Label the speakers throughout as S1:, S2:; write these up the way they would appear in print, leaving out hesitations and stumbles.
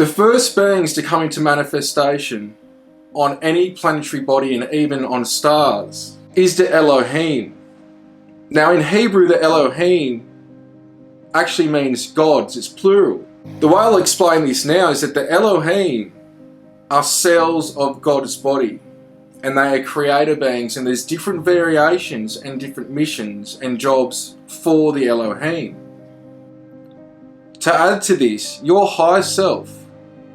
S1: The first beings to come into manifestation on any planetary body and even on stars is the Elohim. Now in Hebrew, the Elohim actually means gods, it's plural. The way I'll explain this now is that the Elohim are cells of God's body, and they are creator beings, and there's different variations and different missions and jobs for the Elohim. To add to this, your high self,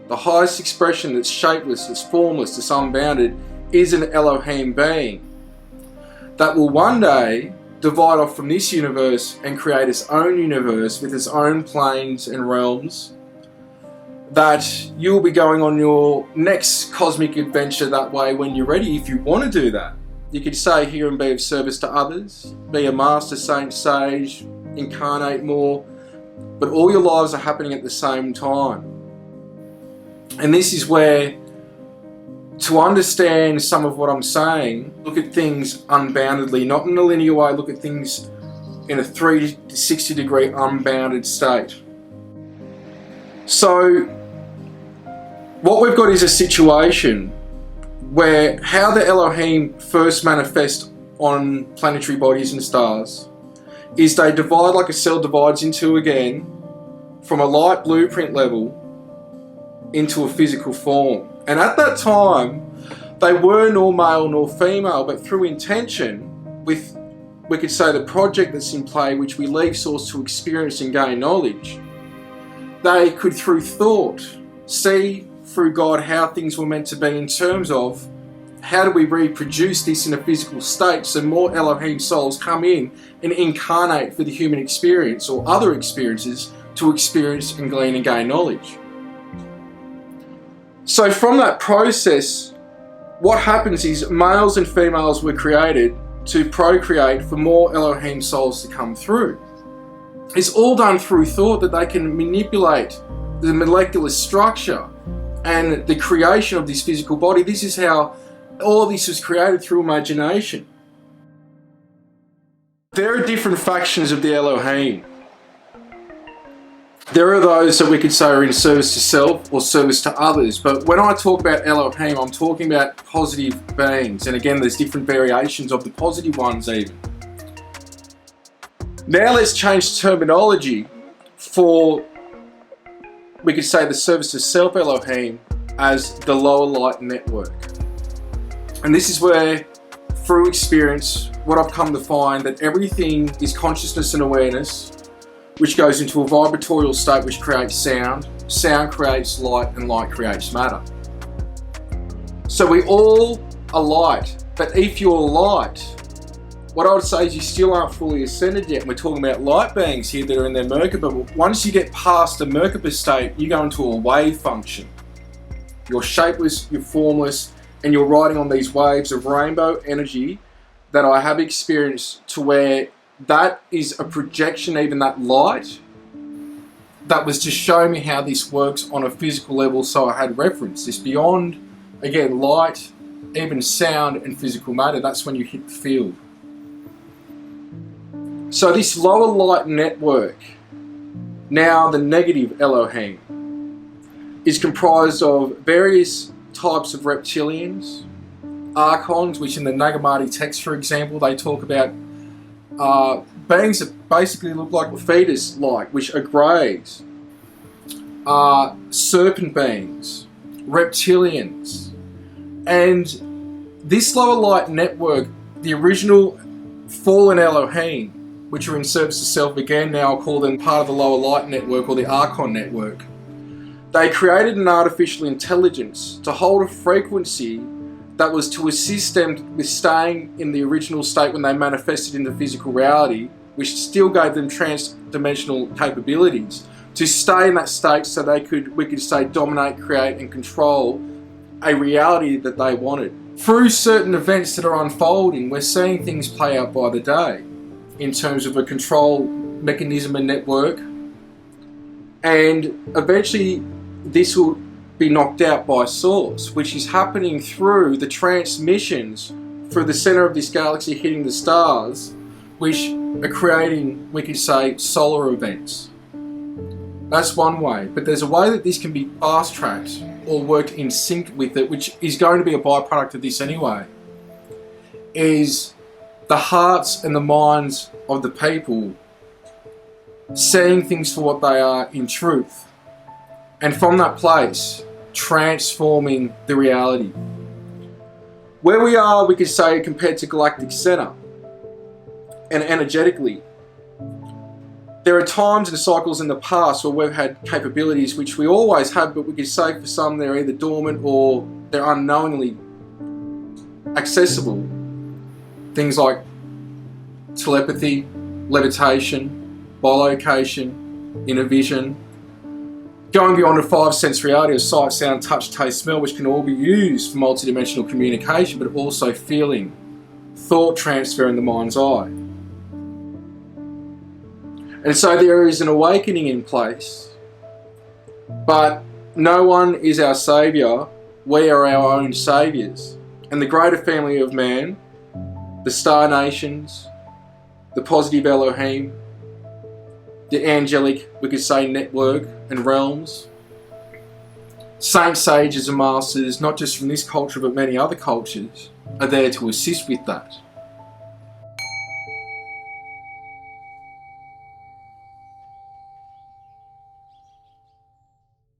S1: the highest expression that's shapeless, that's formless, that's unbounded, is an Elohim being that will one day divide off from this universe and create its own universe with its own planes and realms, that you'll be going on your next cosmic adventure that way when you're ready, if you want to do that. You could stay here and be of service to others, be a master, saint, sage, incarnate more, but all your lives are happening at the same time. And this is where, to understand some of what I'm saying, look at things unboundedly, not in a linear way, look at things in a 360 degree unbounded state. So what we've got is a situation where how the Elohim first manifest on planetary bodies and stars is they divide like a cell divides into, again, from a light blueprint level into a physical form. And at that time, they were nor male nor female, but through intention, with, we could say, the project that's in play, which we leave source to experience and gain knowledge, they could, through thought, see through God how things were meant to be in terms of how do we reproduce this in a physical state so more Elohim souls come in and incarnate for the human experience or other experiences to experience and glean and gain knowledge. So from that process, what happens is males and females were created to procreate for more Elohim souls to come through. It's all done through thought, that they can manipulate the molecular structure and the creation of this physical body. This is how all of this was created, through imagination. There are different factions of the Elohim. There are those that we could say are in service to self or service to others, but when I talk about Elohim, I'm talking about positive beings, and again, there's different variations of the positive ones even. Now let's change terminology for, we could say, the service to self Elohim as the lower light network. And this is where, through experience, what I've come to find, that everything is consciousness and awareness, which goes into a vibratorial state which creates sound, sound creates light, and light creates matter. So we all are light, but if you're light, what I would say is you still aren't fully ascended yet. We're talking about light beings here that are in their Merkaba. Once you get past the Merkaba state, you go into a wave function. You're shapeless, you're formless, and you're riding on these waves of rainbow energy that I have experienced, to where that is a projection, even that light, that was to show me how this works on a physical level, so I had reference. This beyond, again, light, even sound and physical matter, that's when you hit the field. So this lower light network, now the negative Elohim, is comprised of various types of reptilians, archons, which in the Nagamati text, for example, they talk about beings that basically look like fetus-like, which are greys, serpent beings, reptilians. And this lower light network, the original fallen Elohim, which are in service to self, again now I'll call them part of the lower light network or the archon network, they created an artificial intelligence to hold a frequency that was to assist them with staying in the original state when they manifested into physical reality, which still gave them trans-dimensional capabilities to stay in that state so they could, we could say, dominate, create and control a reality that they wanted. Through certain events that are unfolding, we're seeing things play out by the day in terms of a control mechanism and network, and eventually this will be knocked out by source, which is happening through the transmissions through the center of this galaxy hitting the stars, which are creating, we could say, solar events. That's one way. But there's a way that this can be fast-tracked or worked in sync with it, which is going to be a byproduct of this anyway, is the hearts and the minds of the people seeing things for what they are in truth. And from that place, transforming the reality. Where we are, we could say, compared to galactic center, and energetically, there are times and cycles in the past where we've had capabilities which we always have, but we could say for some they're either dormant or they're unknowingly accessible. Things like telepathy, levitation, bilocation, inner vision, going beyond a five sense reality of sight, sound, touch, taste, smell, which can all be used for multidimensional communication, but also feeling, thought transfer in the mind's eye. And so there is an awakening in place, but no one is our saviour, we are our own saviours. And the greater family of man, the star nations, the positive Elohim, the angelic, we could say, network and realms, saints, sages and masters, not just from this culture but many other cultures, are there to assist with that.